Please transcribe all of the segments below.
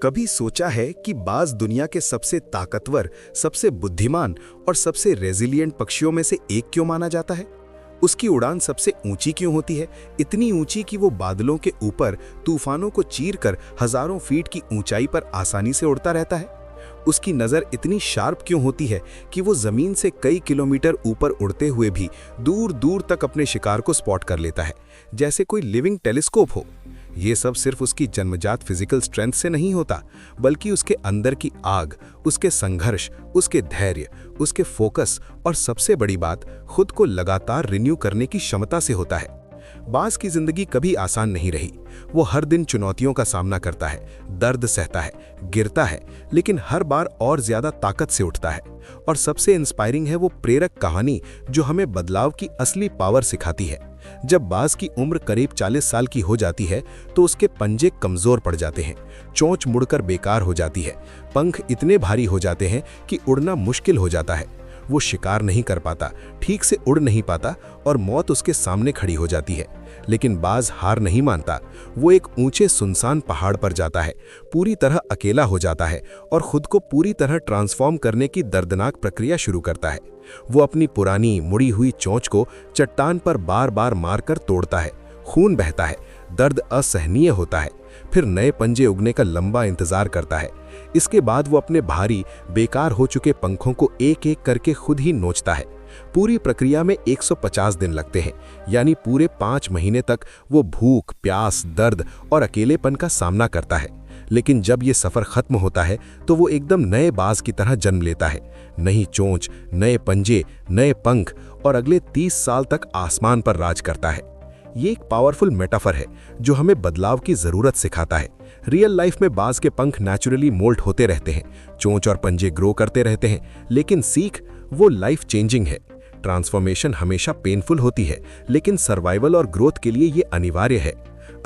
कभी सोचा है कि बाज दुनिया के सबसे ताकतवर, सबसे बुद्धिमान और सबसे रेजिलिएंट पक्षियों में से एक क्यों माना जाता है? उसकी उड़ान सबसे ऊंची क्यों होती है? इतनी ऊंची कि वो बादलों के ऊपर तूफानों को चीरकर हजारों फीट की ऊंचाई पर आसानी से उड़ता रहता है। उसकी नज़र इतनी शार्प क्यों होती है कि वो जमीन से कई किलोमीटर ऊपर उड़ते हुए भी दूर दूर तक अपने शिकार को स्पॉट कर लेता है, जैसे कोई लिविंग टेलीस्कोप हो। ये सब सिर्फ उसकी जन्मजात फिजिकल स्ट्रेंथ से नहीं होता, बल्कि उसके अंदर की आग, उसके संघर्ष, उसके धैर्य, उसके फोकस और सबसे बड़ी बात, खुद को लगातार रिन्यू करने की क्षमता से होता है। बाज की जिंदगी कभी आसान नहीं रही। वो हर दिन चुनौतियों का सामना करता है, दर्द सहता है, गिरता है, लेकिन हर बार और ज्यादा ताकत से उठता है। और सबसे इंस्पायरिंग है वो प्रेरक कहानी जो हमें बदलाव की असली पावर सिखाती है। जब बाज की उम्र करीब 40 साल की हो जाती है तो उसके पंजे कमजोर पड़ जाते हैं, चोंच मुड़कर बेकार हो जाती है, पंख इतने भारी हो जाते हैं कि उड़ना मुश्किल हो जाता है। वो शिकार नहीं कर पाता, ठीक से उड़ नहीं पाता और मौत उसके सामने खड़ी हो जाती है। लेकिन बाज हार नहीं मानता। वो एक ऊंचे सुनसान पहाड़ पर जाता है, पूरी तरह अकेला हो जाता है और खुद को पूरी तरह ट्रांसफॉर्म करने की दर्दनाक प्रक्रिया शुरू करता है। वो अपनी पुरानी मुड़ी हुई चोंच को चट्टान पर बार बार मारकर तोड़ता है, खून बहता है, दर्द असहनीय होता है, फिर नए पंजे उगने का लंबा इंतजार करता है। इसके बाद वो अपने भारी, बेकार हो चुके पंखों को एक एक करके खुद ही नोचता है। पूरी प्रक्रिया में 150 दिन लगते हैं, यानी पूरे 5 महीने तक वो भूख, प्यास, दर्द और अकेलेपन का सामना करता है। लेकिन जब ये सफर खत्म होता है तो वो एकदम नए बाज की तरह जन्म लेता है। नई चोंच, नए पंजे, नए पंख और अगले 30 साल तक आसमान पर राज करता है। ये एक पावरफुल मेटाफर है जो हमें बदलाव की जरूरत सिखाता है। रियल लाइफ में बाज के पंख नेचुरली मोल्ट होते रहते हैं, चोंच और पंजे ग्रो करते रहते हैं, लेकिन सीख वो लाइफ चेंजिंग है। ट्रांसफॉर्मेशन हमेशा पेनफुल होती है, लेकिन सर्वाइवल और ग्रोथ के लिए ये अनिवार्य है।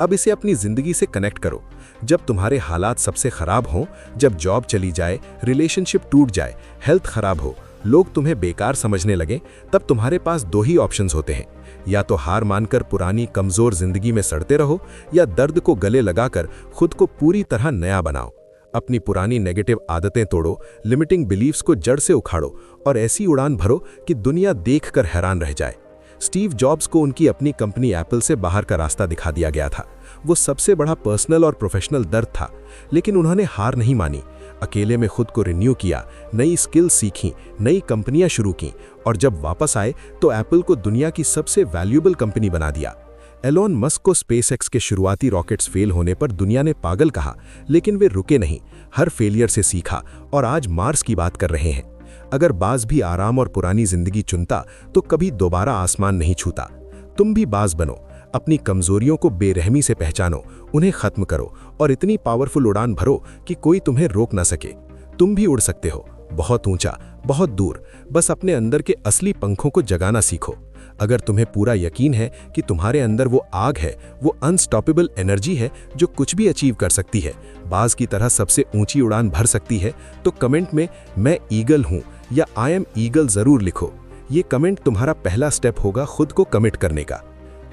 अब इसे अपनी जिंदगी से कनेक्ट करो। जब तुम्हारे हालात सबसे खराब हों, जब जॉब चली जाए, रिलेशनशिप टूट जाए, हेल्थ खराब हो, लोग तुम्हें बेकार समझने लगे, तब तुम्हारे पास 2 ही ऑप्शंस होते हैं। या तो हार मानकर पुरानी कमजोर जिंदगी में सड़ते रहो, या दर्द को गले लगाकर खुद को पूरी तरह नया बनाओ। अपनी पुरानी नेगेटिव आदतें तोड़ो, लिमिटिंग बिलीफ्स को जड़ से उखाड़ो और ऐसी उड़ान भरो कि दुनिया देखकर हैरान रह जाए। स्टीव जॉब्स को उनकी अपनी कंपनी एप्पल से बाहर का रास्ता दिखा दिया गया था। वो सबसे बड़ा पर्सनल और प्रोफेशनल दर्द था, लेकिन उन्होंने हार नहीं मानी। अकेले में खुद को रिन्यू किया, नई स्किल सीखी, नई कंपनियां शुरू की और जब वापस आए तो एप्पल को दुनिया की सबसे वैल्यूएबल कंपनी बना दिया। एलोन मस्क को स्पेसएक्स के शुरुआती रॉकेट्स फेल होने पर दुनिया ने पागल कहा, लेकिन वे रुके नहीं, हर फेलियर से सीखा और आज मार्स की बात कर रहे हैं। अगर बाज भी आराम और पुरानी जिंदगी चुनता तो कभी दोबारा आसमान नहीं छूता। तुम भी बाज बनो, अपनी कमजोरियों को बेरहमी से पहचानो, उन्हें खत्म करो और इतनी पावरफुल उड़ान भरो कि कोई तुम्हें रोक ना सके। तुम भी उड़ सकते हो, बहुत ऊंचा, बहुत दूर, बस अपने अंदर के असली पंखों को जगाना सीखो। अगर तुम्हें पूरा यकीन है कि तुम्हारे अंदर वो आग है, वो अनस्टॉपेबल एनर्जी है जो कुछ भी अचीव कर सकती है, बाज की तरह सबसे ऊंची उड़ान भर सकती है, तो कमेंट में मैं ईगल हूं या आई एम ईगल जरूर लिखो। ये कमेंट तुम्हारा पहला स्टेप होगा खुद को कमिट करने का।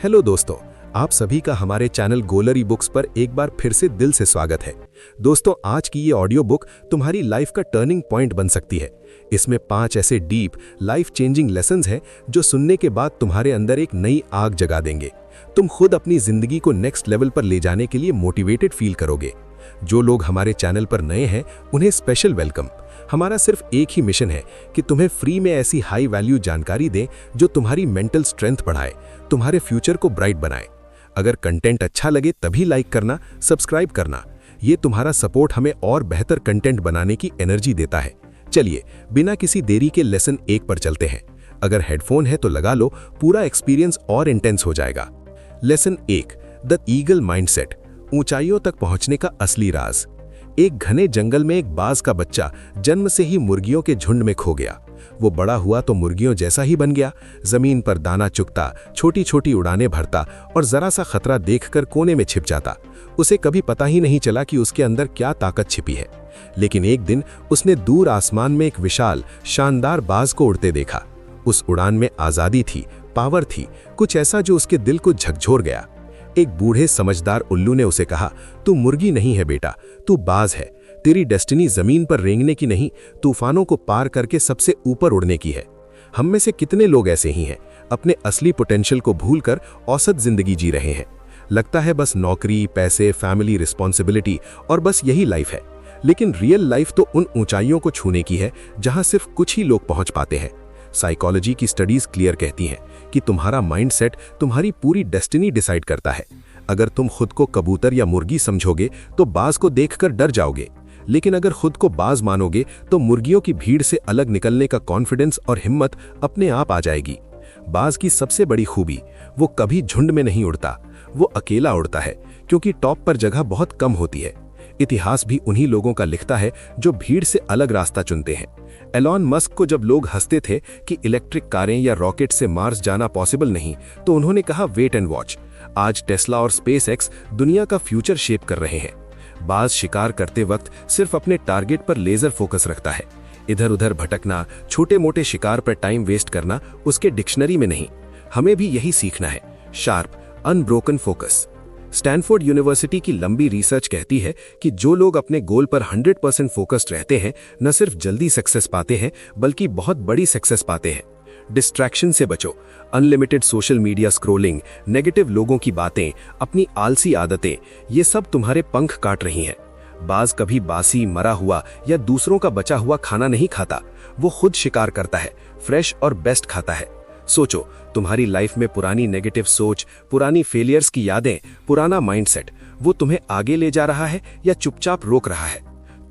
हेलो दोस्तों, आप सभी का हमारे चैनल गोलरी बुक्स पर एक बार फिर से दिल से स्वागत है। दोस्तों, आज की ये ऑडियो बुक तुम्हारी लाइफ का टर्निंग पॉइंट बन सकती है। इसमें 5 ऐसे डीप लाइफ चेंजिंग लेसन्स हैं जो सुनने के बाद तुम्हारे अंदर एक नई आग जगा देंगे। तुम खुद अपनी जिंदगी को नेक्स्ट लेवल पर ले जाने के लिए मोटिवेटेड फील करोगे। जो लोग हमारे चैनल पर नए हैं उन्हें स्पेशल वेलकम। हमारा सिर्फ एक ही मिशन है कि तुम्हें फ्री में ऐसी हाई वैल्यू जानकारी दें जो तुम्हारी मेंटल स्ट्रेंथ बढ़ाए, तुम्हारे फ्यूचर को ब्राइट बनाए। अगर कंटेंट अच्छा लगे तभी लाइक करना, सब्सक्राइब करना। ये तुम्हारा सपोर्ट हमें और बेहतर कंटेंट बनाने की एनर्जी देता है। चलिए, बिना किसी देरी के लेसन 1 पर चलते हैं। अगर हेडफोन है तो लगा लो, पूरा एक्सपीरियंस और इंटेंस हो जाएगा। लेसन 1, द ईगल माइंडसेट, ऊंचाइयों तक पहुंचने का असली राज। एक घने जंगल में एक बाज का बच्चा जन्म से ही मुर्गियों के झुंड में खो गया। वो बड़ा हुआ तो मुर्गियों जैसा ही बन गया, जमीन पर दाना चुगता, छोटी छोटी उड़ानें भरता और जरा सा खतरा देखकर कोने में छिप जाता। उसे कभी पता ही नहीं चला कि उसके अंदर क्या ताकत छिपी है। लेकिन एक दिन उसने दूर आसमान में एक विशाल, शानदार बाज को उड़ते देखा। उस उड़ान में आजादी थी, पावर थी, कुछ ऐसा जो उसके दिल को झकझोर गया। एक बूढ़े समझदार उल्लू ने उसे कहा, तू मुर्गी नहीं है बेटा, तू बाज है। तेरी डेस्टिनी जमीन पर रेंगने की नहीं, तूफानों को पार करके सबसे ऊपर उड़ने की है। हम में से कितने लोग ऐसे ही हैं, अपने असली पोटेंशियल को भूलकर औसत जिंदगी जी रहे हैं। लगता है बस नौकरी, पैसे, फैमिली, रिस्पॉन्सिबिलिटी और बस यही लाइफ है। लेकिन रियल लाइफ तो उन ऊंचाइयों को छूने की है जहां सिर्फ कुछ ही लोग पहुंच पाते हैं। साइकोलॉजी की स्टडीज क्लियर कहती हैं कि तुम्हारा माइंडसेट तुम्हारी पूरी डेस्टिनी डिसाइड करता है। अगर तुम खुद को कबूतर या मुर्गी समझोगे तो बाज को देखकर डर जाओगे, लेकिन अगर खुद को बाज मानोगे तो मुर्गियों की भीड़ से अलग निकलने का कॉन्फिडेंस और हिम्मत अपने आप आ जाएगी। बाज की सबसे बड़ी खूबी, वो कभी झुंड में नहीं उड़ता, वो अकेला उड़ता है, क्योंकि टॉप पर जगह बहुत कम होती है। इतिहास भी उन्हीं लोगों का लिखता है जो भीड़ से अलग रास्ता चुनते हैं। एलॉन मस्क को जब लोग हंसते थे कि इलेक्ट्रिक कारें या रॉकेट से मार्स जाना पॉसिबल नहीं, तो उन्होंने कहा वेट एंड वॉच। आज टेस्ला और स्पेसएक्स दुनिया का फ्यूचर शेप कर रहे हैं। बाज शिकार करते वक्त सिर्फ अपने टारगेट पर लेजर फोकस रखता है। इधर उधर भटकना, छोटे मोटे शिकार पर टाइम वेस्ट करना उसके डिक्शनरी में नहीं। हमें भी यही सीखना है, sharp, unbroken focus. Stanford university की लंबी रिसर्च कहती है कि जो लोग अपने गोल पर 100% फोकस्ड रहते हैं, न सिर्फ जल्दी सक्सेस पाते हैं बल्कि बहुत बड़ी सक्सेस पाते हैं। डिस्ट्रैक्शन से बचो। Unlimited social media scrolling, negative लोगों की बातें, अपनी आलसी आदतें, ये सब तुम्हारे पंख काट रही हैं। बाज कभी बासी, मरा हुआ या दूसरों का बचा हुआ खाना नहीं खाता, वो खुद शिकार करता है, फ्रेश और बेस्ट खाता है। सोचो, तुम्हारी लाइफ में पुरानी नेगेटिव सोच, पुरानी फेलियर्स की यादें, पुराना माइंडसेट, वो तुम्हें आगे ले जा रहा है या चुपचाप रोक रहा है?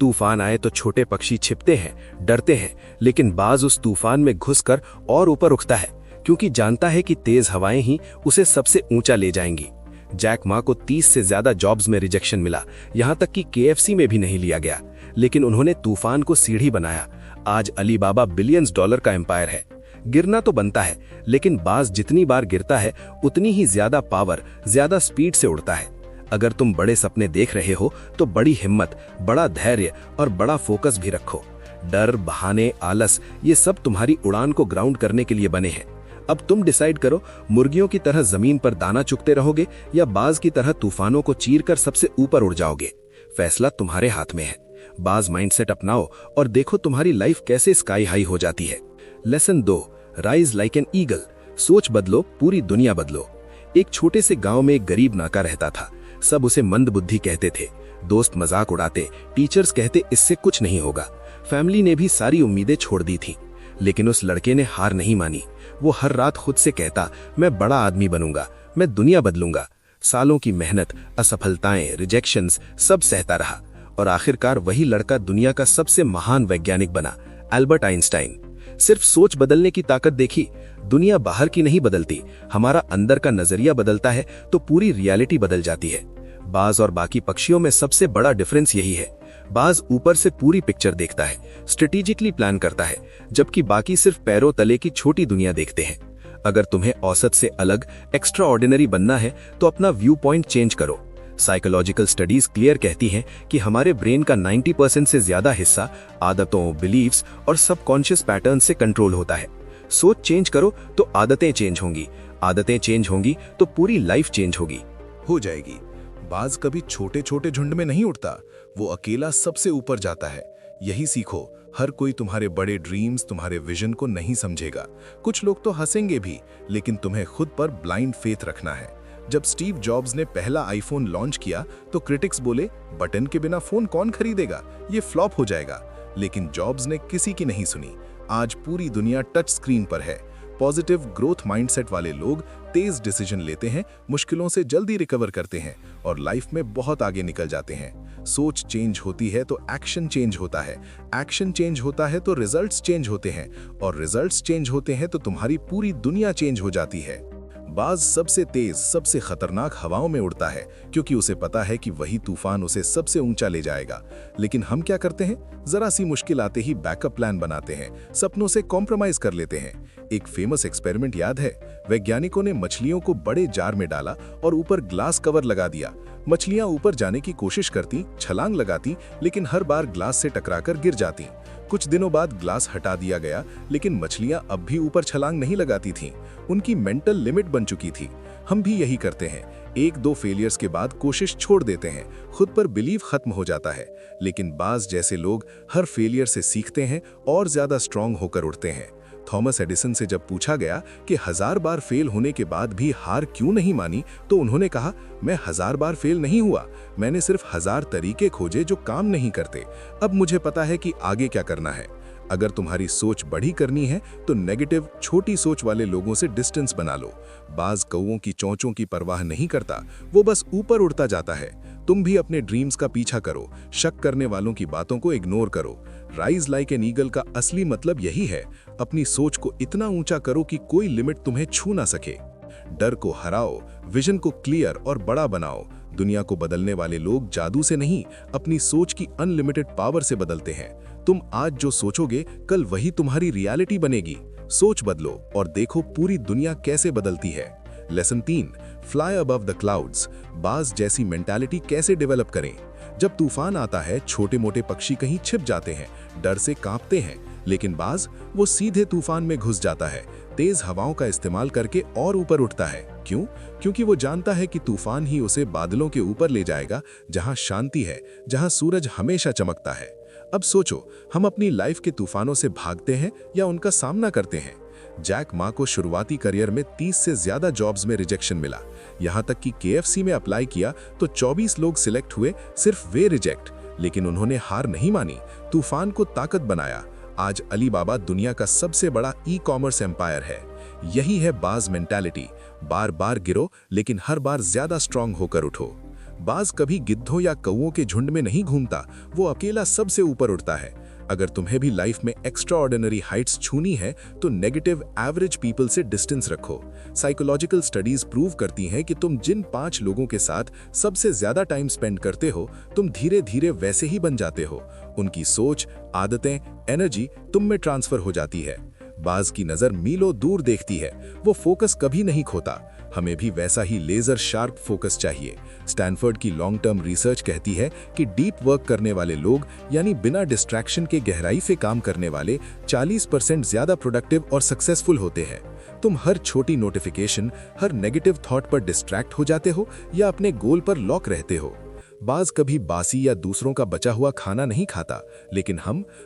तूफान आए तो छोटे पक्षी छिपते हैं, डरते हैं, लेकिन बाज उस तूफान में घुसकर और ऊपर उठता है, क्योंकि जानता है कि तेज हवाएं ही उसे सबसे ऊंचा ले जाएंगी। जैक मा को 30 से ज्यादा जॉब्स में रिजेक्शन मिला, यहां तक कि KFC में भी नहीं लिया गया, लेकिन उन्होंने तूफान को सीढ़ी बनाया। आज अलीबाबा बिलियंस डॉलर का एम्पायर है। गिरना तो बनता है, लेकिन बाज जितनी बार गिरता है उतनी ही ज्यादा पावर, ज्यादा स्पीड से उड़ता है। अगर तुम बड़े सपने देख रहे हो तो बड़ी हिम्मत, बड़ा धैर्य और बड़ा फोकस भी रखो। डर, बहाने, आलस, ये सब तुम्हारी उड़ान को ग्राउंड करने के लिए बने हैं। अब तुम डिसाइड करो, मुर्गियों की तरह जमीन पर दाना चुगते रहोगे या बाज की तरह तूफानों को चीरकर सबसे ऊपर उड़ जाओगे। फैसला तुम्हारे हाथ में है। बाज माइंडसेट अपनाओ और देखो तुम्हारी लाइफ कैसे स्काई हाई हो जाती है। Lesson 2, rise like an eagle. सोच बदलो, पूरी दुनिया बदलो। एक छोटे से गांव में एक गरीब नाका रहता था। सब उसे मंद बुद्धि कहते थे, दोस्त मजाक उड़ाते, टीचर्स कहते इससे कुछ नहीं होगा। फैमिली ने भी सारी उम्मीदें छोड़ दी थी, लेकिन उस लड़के ने हार नहीं मानी। वो हर रात खुद से कहता, मैं बड़ा आदमी बनूंगा, मैं दुनिया बदलूंगा। सालों की मेहनत, असफलताएं, रिजेक्शंस सब सहता रहा और आखिरकार वही लड़का दुनिया का सबसे महान वैज्ञानिक बना, एल्बर्ट आइंस्टाइन। सिर्फ सोच बदलने की ताकत देखी, दुनिया बाहर की नहीं बदलती, हमारा अंदर का नजरिया बदलता है तो पूरी रियलिटी बदल जाती है। बाज और बाकी पक्षियों में सबसे बड़ा डिफरेंस यही है। बाज ऊपर से पूरी पिक्चर देखता है, स्ट्रेटेजिकली प्लान करता है, जबकि बाकी सिर्फ पैरों तले की छोटी दुनिया देखते हैं। अगर तुम्हें औसत से अलग, एक्स्ट्रा ऑर्डिनरी बनना है तो अपना व्यू पॉइंट चेंज करो। साइकोलॉजिकल स्टडीज क्लियर कहती हैं कि हमारे ब्रेन का 90% से ज्यादा हिस्सा आदतों, बिलीव्स और सबकॉन्शियस पैटर्न से कंट्रोल होता है। सोच चेंज करो तो आदतें चेंज होंगी, आदतें चेंज होंगी तो पूरी लाइफ चेंज हो जाएगी। बाज कभी छोटे छोटे झुंड में नहीं उड़ता, वो अकेला सबसे ऊपर जाता है। यही सीखो, हर कोई तुम्हारे बड़े ड्रीम्स, तुम्हारे विजन को नहीं समझेगा। कुछ लोग तो हंसेंगे भी, लेकिन तुम्हें खुद पर ब्लाइंड फेथ रखना है। जब स्टीव जॉब्स ने पहला आईफोन लॉन्च किया तो क्रिटिक्स बोले, बटन के बिना फोन कौन खरीदेगा, ये फ्लॉप हो जाएगा। लेकिन जॉब्स ने किसी की नहीं सुनी। आज पूरी दुनिया टच स्क्रीन पर है। पॉजिटिव ग्रोथ माइंडसेट वाले लोग तेज डिसीजन लेते हैं, मुश्किलों से जल्दी रिकवर करते हैं और लाइफ में बहुत आगे निकल जाते हैं। सोच चेंज होती है तो एक्शन चेंज होता है, एक्शन चेंज होता है तो रिजल्ट्स चेंज होते हैं और रिजल्ट्स चेंज होते हैं तो तुम्हारी पूरी दुनिया चेंज हो जाती है। बाज सबसे तेज, सबसे खतरनाक हवाओं में उड़ता है, क्योंकि उसे पता है कि वही तूफान उसे सबसे ऊंचा ले जाएगा। लेकिन हम क्या करते हैं, जरा सी मुश्किल आते ही बैकअप प्लान बनाते हैं, सपनों से कॉम्प्रोमाइज कर लेते हैं। एक फेमस एक्सपेरिमेंट याद है? वैज्ञानिकों ने मछलियों को बड़े जार में डाला और ऊपर ग्लास कवर लगा दिया। मछलियां ऊपर जाने की कोशिश करती, छलांग लगाती, लेकिन हर बार ग्लास से टकराकर गिर जाती। कुछ दिनों बाद ग्लास हटा दिया गया, लेकिन मछलियां अब भी ऊपर छलांग नहीं लगाती थीं। उनकी मेंटल लिमिट बन चुकी थी। हम भी यही करते हैं, एक दो फेलियर्स के बाद कोशिश छोड़ देते हैं, खुद पर बिलीव खत्म हो जाता है। लेकिन बाज जैसे लोग हर फेलियर से सीखते हैं और ज्यादा स्ट्रांग होकर उठते हैं। थॉमस एडिसन से जब पूछा गया कि 1000 बार फेल होने के बाद भी हार क्यों नहीं मानी, तो उन्होंने कहा, मैं 1000 बार फेल नहीं हुआ, मैंने सिर्फ 1000 तरीके खोजे जो काम नहीं करते। अब मुझे पता है कि आगे क्या करना है। अगर तुम्हारी सोच बड़ी करनी है तो नेगेटिव छोटी सोच वाले लोगों से डिस्टेंस बना लो। बाज कौओं की चोंचों की परवाह नहीं करता, वो बस ऊपर उड़ता जाता है। तुम भी अपने ड्रीम्स का पीछा करो, शक करने वालों की बातों को इग्नोर करो। राइज लाइक एन ईगल का असली मतलब यही है, अपनी सोच को इतना ऊंचा करो कि कोई लिमिट तुम्हें छू ना सके। डर को हराओ, विजन को क्लियर और बड़ा बनाओ। दुनिया को बदलने वाले लोग जादू से नहीं, अपनी सोच की अनलिमिटेड पावर से बदलते हैं। तुम आज जो सोचोगे, कल वही तुम्हारी रियलिटी बनेगी। सोच बदलो और देखो पूरी दुनिया कैसे बदलती है। Lesson 3, fly above the clouds. बाज जैसी मेंटालिटी कैसे डेवलप करें? जब तूफान आता है, छोटे मोटे पक्षी कहीं छिप जाते हैं, डर से कांपते हैं, लेकिन बाज वो सीधे तूफान में घुस जाता है, तेज हवाओं का इस्तेमाल करके और ऊपर उठता है। क्यों? क्योंकि वो जानता है कि तूफान ही उसे बादलों के ऊपर ले जाएगा, जहां शांति है, जहां सूरज हमेशा चमकता है। अब सोचो, हम अपनी लाइफ के तूफानों से भागते हैं या उनका सामना करते हैं? जैक मा को शुरुआती करियर में 30 से ज्यादा जॉब्स में रिजेक्शन मिला। यहां तक कि KFC में अप्लाई किया तो 24 लोग सिलेक्ट हुए, सिर्फ वे रिजेक्ट। लेकिन उन्होंने हार नहीं मानी, तूफान को ताकत बनाया। आज अलीबाबा दुनिया का सबसे बड़ा ई-कॉमर्स एम्पायर है। यही है बाज मेंटालिटी। बार बार गिरो, लेकिन हर बार ज्यादा स्ट्रांग होकर उठो। बाज कभी गिद्धों या कौओं के झुंड में नहीं घूमता, वो अकेला सबसे ऊपर उड़ता है। अगर तुम्हें भी लाइफ में एक्स्ट्राऑर्डिनरी हाइट्स छूनी है तो नेगेटिव एवरेज पीपल से डिस्टेंस रखो। साइकोलॉजिकल स्टडीज प्रूव करती हैं कि तुम जिन 5 लोगों के साथ सबसे ज्यादा टाइम स्पेंड करते हो, तुम धीरे धीरे वैसे ही बन जाते हो। उनकी सोच, आदतें, एनर्जी तुम में ट्रांसफर हो जाती है। बाज की नजर मीलों दूर देखती है, वो फोकस कभी नहीं खोता। हमें भी वैसा ही लेजर शार्प फोकस चाहिए। स्टैनफोर्ड की लॉन्ग टर्म रिसर्च कहती है कि डीप वर्क करने वाले लोग, यानी बिना डिस्ट्रैक्शन के गहराई से काम करने वाले, 40% ज्यादा प्रोडक्टिव और सक्सेसफुल होते हैं। तुम हर छोटी नोटिफिकेशन, हर नेगेटिव थॉट पर डिस्ट्रैक्ट हो जाते हो या अपने गोल पर लॉक रहते हो? बाज कभी बासी या दूसरों का बचा हुआ खाना नहीं खाता, लेकिन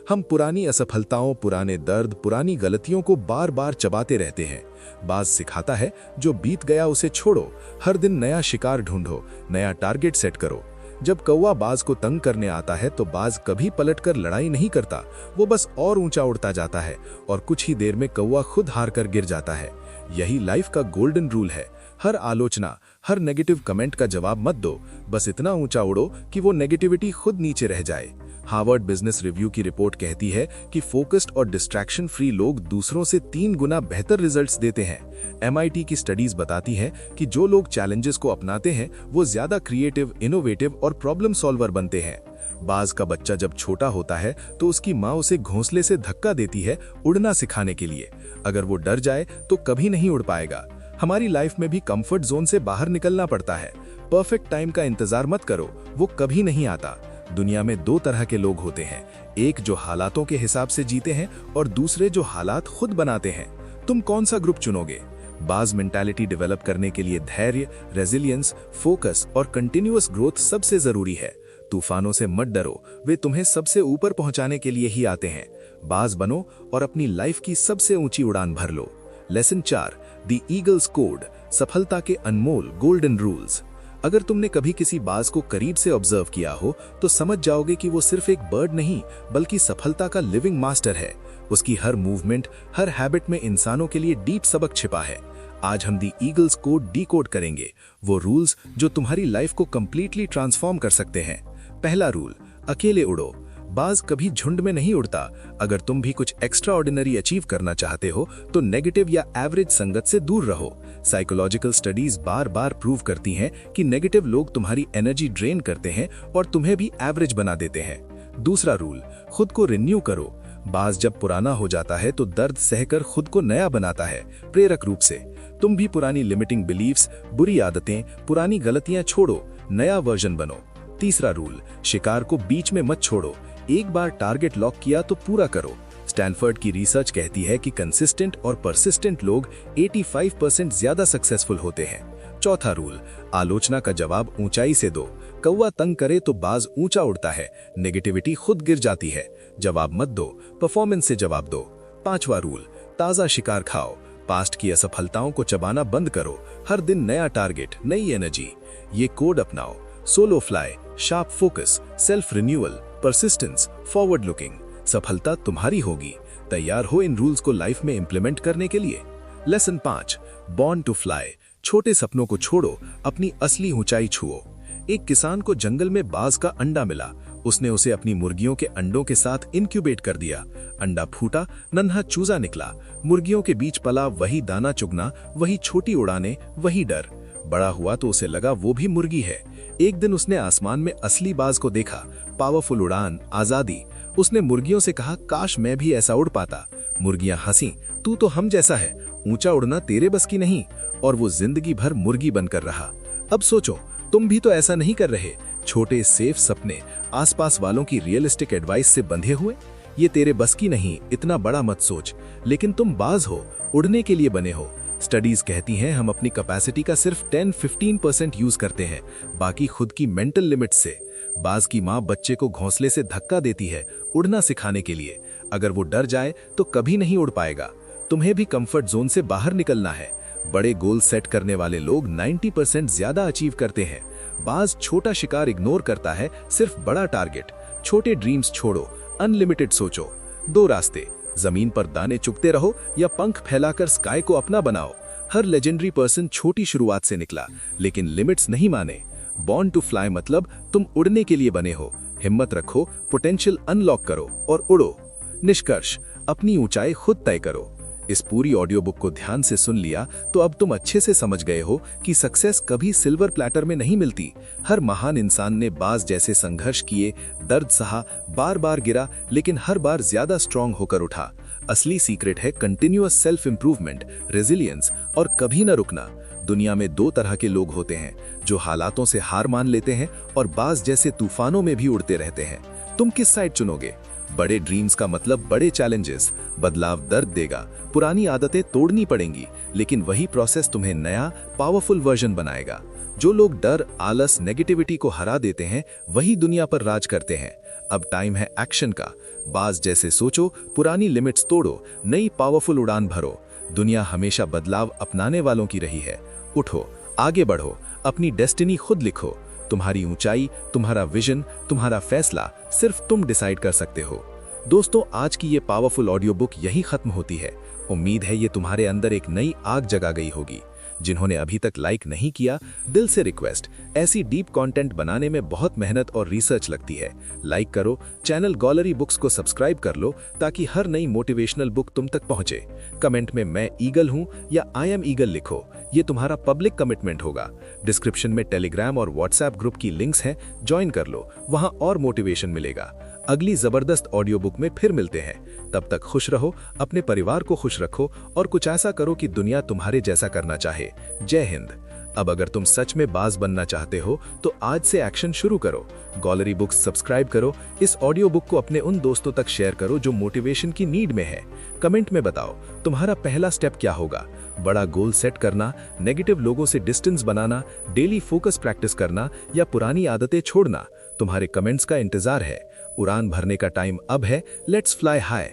हम पुरानी असफलताओं, पुराने दर्द, पुरानी गलतियों को बार बार चबाते रहते हैं। बाज सिखाता है, जो बीत गया उसे छोड़ो, हर दिन नया शिकार ढूंढो, नया टारगेट सेट करो। जब कौवा बाज को तंग करने आता है तो बाज कभी पलटकर लड़ाई नहीं करता, वो बस और ऊंचा उड़ता जाता है और कुछ ही देर में कौवा खुद हार कर गिर जाता है। यही लाइफ का गोल्डन रूल है। हर आलोचना, हर नेगेटिव कमेंट का जवाब मत दो, बस इतना ऊंचा उड़ो कि वो नेगेटिविटी खुद नीचे रह जाए। हार्वर्ड बिजनेस रिव्यू की रिपोर्ट कहती है कि फोकस्ड और डिस्ट्रैक्शन फ्री लोग दूसरों से 3 गुना बेहतर रिजल्ट्स देते हैं। MIT की स्टडीज बताती है कि जो लोग चैलेंजेस को अपनाते हैं वो ज्यादा क्रिएटिव, इनोवेटिव और प्रॉब्लम सॉल्वर बनते हैं। बाज का बच्चा जब छोटा होता है तो उसकी माँ उसे घोंसले से धक्का देती है उड़ना सिखाने के लिए। अगर वो डर जाए तो कभी नहीं उड़ पाएगा। हमारी लाइफ में भी कंफर्ट जोन से बाहर निकलना पड़ता है। परफेक्ट टाइम का इंतजार मत करो, वो कभी नहीं आता। दुनिया में 2 तरह के लोग होते हैं, एक जो हालातों के हिसाब से जीते हैं और दूसरे जो हालात खुद बनाते हैं। तुम कौन सा ग्रुप चुनोगे? बाज मेंटालिटी डेवलप करने के लिए धैर्य, रेजिलियंस, फोकस और कंटिन्यूअस ग्रोथ सबसे जरूरी है। तूफानों से मत डरो, वे तुम्हें सबसे ऊपर पहुंचाने के लिए ही आते हैं। बाज बनो और अपनी लाइफ की सबसे ऊंची उड़ान भर लो। लेसन 4, द ईगल्स कोड, सफलता के अनमोल गोल्डन रूल्स। अगर तुमने कभी किसी बाज को करीब से ऑब्जर्व किया हो तो समझ जाओगे कि वो सिर्फ एक बर्ड नहीं, बल्कि सफलता का लिविंग मास्टर है। उसकी हर मूवमेंट, हर हैबिट में इंसानों के लिए डीप सबक छिपा है। आज हम द ईगल्स कोड डीकोड करेंगे, वो रूल्स जो तुम्हारी लाइफ को कंप्लीटली ट्रांसफॉर्म कर सकते हैं। पहला रूल, अकेले उड़ो। बाज कभी झुंड में नहीं उड़ता। अगर तुम भी कुछ एक्स्ट्रा ऑर्डिनरी अचीव करना चाहते हो तो नेगेटिव या एवरेज संगत से दूर रहो। साइकोलॉजिकल स्टडीज बार बार प्रूव करती हैं कि नेगेटिव लोग तुम्हारी एनर्जी ड्रेन करते हैं और तुम्हें भी एवरेज बना देते हैं। दूसरा रूल, खुद को रिन्यू करो। बाज जब पुराना हो जाता है तो दर्द सहकर खुद को नया बनाता है, प्रेरक रूप से। तुम भी पुरानी लिमिटिंग बिलीव्स, बुरी आदतें, पुरानी गलतियां छोड़ो, नया वर्जन बनो। तीसरा रूल, शिकार को बीच में मत छोड़ो। एक बार टारगेट लॉक किया तो पूरा करो। स्टैनफोर्ड की रिसर्च कहती है कि कंसिस्टेंट और परसिस्टेंट लोग 85% ज्यादा सक्सेसफुल होते हैं। चौथा रूल, आलोचना का जवाब ऊंचाई से दो। कौवा तंग करे तो बाज ऊंचा उड़ता है, नेगेटिविटी खुद गिर जाती है। जवाब मत दो, परफॉर्मेंस से जवाब दो। पांचवा रूल, ताजा शिकार खाओ। पास्ट की असफलताओं को चबाना बंद करो। हर दिन नया टारगेट, नई एनर्जी। ये कोड अपनाओ, solo fly, sharp focus, self renewal, persistence, forward looking. सफलता तुम्हारी होगी। तैयार हो इन रूल्स को लाइफ में इंप्लीमेंट करने के लिए? Lesson 5, born to fly. छोटे सपनों को छोड़ो, अपनी असली ऊंचाई छुओ। एक किसान को जंगल में बाज का अंडा मिला। उसने उसे अपनी मुर्गियों के अंडों के साथ इंक्यूबेट कर दिया। अंडा फूटा, नन्हा चूजा निकला। मुर्गियों के बीच पला वही दाना चुगना, वही छोटी उड़ानें, वही डर। बड़ा हुआ तो उसे लगा वो भी मुर्गी है। एक दिन उसने आसमान में असली बाज को देखा, पावरफुल उड़ान, आजादी। उसने मुर्गियों से कहा, काश मैं भी ऐसा उड़ पाता। मुर्गियां हंसी, तू तो हम जैसा है, ऊंचा उड़ना तेरे बस की नहीं। और वो जिंदगी भर मुर्गी बनकर रहा। अब सोचो, तुम भी तो ऐसा नहीं कर रहे। छोटे सेफ सपने, आसपास वालों की रियलिस्टिक एडवाइस से बंधे हुए। ये तेरे बस की नहीं, इतना बड़ा मत सोच। लेकिन तुम बाज हो, उड़ने के लिए बने हो। स्टडीज कहती हैं हम अपनी कैपेसिटी का सिर्फ 10-15% यूज करते हैं, बाकी खुद की मेंटल लिमिट से। बाज की माँ बच्चे को घोंसले से धक्का देती है उड़ना सिखाने के लिए। अगर वो डर जाए तो कभी नहीं उड़ पाएगा। तुम्हें भी कंफर्ट जोन से बाहर निकलना है। बड़े गोल सेट करने वाले लोग 90% ज्यादा अचीव करते हैं। बाज छोटा शिकार इग्नोर करता है, सिर्फ बड़ा टारगेट। छोटे ड्रीम्स छोड़ो, अनलिमिटेड सोचो। 2 रास्ते, जमीन पर दाने चुगते रहो या पंख फैलाकर स्काई को अपना बनाओ। हर लेजेंडरी पर्सन छोटी शुरुआत से निकला, लेकिन लिमिट्स नहीं माने। बॉर्न टू फ्लाई मतलब तुम उड़ने के लिए बने हो। हिम्मत रखो, पोटेंशियल अनलॉक करो और उड़ो। निष्कर्ष, अपनी ऊंचाई खुद तय करो। इस पूरी ऑडियो बुक को ध्यान से सुन लिया तो अब तुम अच्छे से समझ गए हो कि सक्सेस कभी सिल्वर प्लेटर में नहीं मिलती। हर महान इंसान ने बाज जैसे संघर्ष किए, दर्द सहा, बार बार गिरा, लेकिन हर बार ज्यादा स्ट्रांग होकर उठा। असली सीक्रेट है कंटिन्यूअस सेल्फ इंप्रूवमेंट, रेजिलियंस और कभी न रुकना। दुनिया में 2 तरह के लोग होते हैं, जो हालातों से हार मान लेते हैं और बाज जैसे तूफानों में भी उड़ते रहते हैं। तुम किस साइड चुनोगे? बड़े ड्रीम्स का मतलब बड़े चैलेंजेस। बदलाव दर्द देगा, पुरानी आदतें तोड़नी पड़ेंगी, लेकिन वही प्रोसेस तुम्हें नया पावरफुल वर्जन बनाएगा। जो लोग डर, आलस, नेगेटिविटी को हरा देते हैं, वही दुनिया पर राज करते हैं। अब टाइम है एक्शन का। बाज जैसे सोचो, पुरानी लिमिट्स तोड़ो, नई पावरफुल उड़ान भरो। दुनिया हमेशा बदलाव अपनाने वालों की रही है। उठो, आगे बढ़ो, अपनी डेस्टिनी खुद लिखो। तुम्हारी ऊंचाई, तुम्हारा विजन, तुम्हारा फैसला सिर्फ तुम डिसाइड कर सकते हो। दोस्तों, आज की ये पावरफुल ऑडियो बुक यही खत्म होती है। उम्मीद है ये तुम्हारे अंदर एक नई आग जगा गई होगी। जिन्होंने अभी तक लाइक नहीं किया, दिल से रिक्वेस्ट, ऐसी डीप कंटेंट बनाने में बहुत मेहनत और रिसर्च लगती है। लाइक करो, चैनल गॉलरी बुक्स को सब्सक्राइब कर लो ताकि हर नई मोटिवेशनल बुक तुम तक पहुंचे। कमेंट में मैं ईगल हूं या आई एम ईगल लिखो, ये तुम्हारा पब्लिक कमिटमेंट होगा। डिस्क्रिप्शन में टेलीग्राम और व्हाट्सएप ग्रुप की लिंक्स हैं, ज्वाइन कर लो, वहां और मोटिवेशन मिलेगा। अगली जबरदस्त ऑडियो बुक में फिर मिलते हैं। तब तक खुश रहो, अपने परिवार को खुश रखो और कुछ ऐसा करो कि दुनिया तुम्हारे जैसा करना चाहे। जय हिंद। अब अगर तुम सच में बाज बनना चाहते हो तो आज से एक्शन शुरू करो। गॉलरी बुक्स सब्सक्राइब करो। इस ऑडियो बुक को अपने उन दोस्तों तक शेयर करो जो मोटिवेशन की नीड में है। कमेंट में बताओ तुम्हारा पहला स्टेप क्या होगा। बड़ा गोल सेट करना, नेगेटिव लोगों से डिस्टेंस बनाना, डेली फोकस प्रैक्टिस करना या पुरानी आदतें छोड़ना। तुम्हारे कमेंट्स का इंतजार है। उड़ान भरने का टाइम अब है। Let's fly high.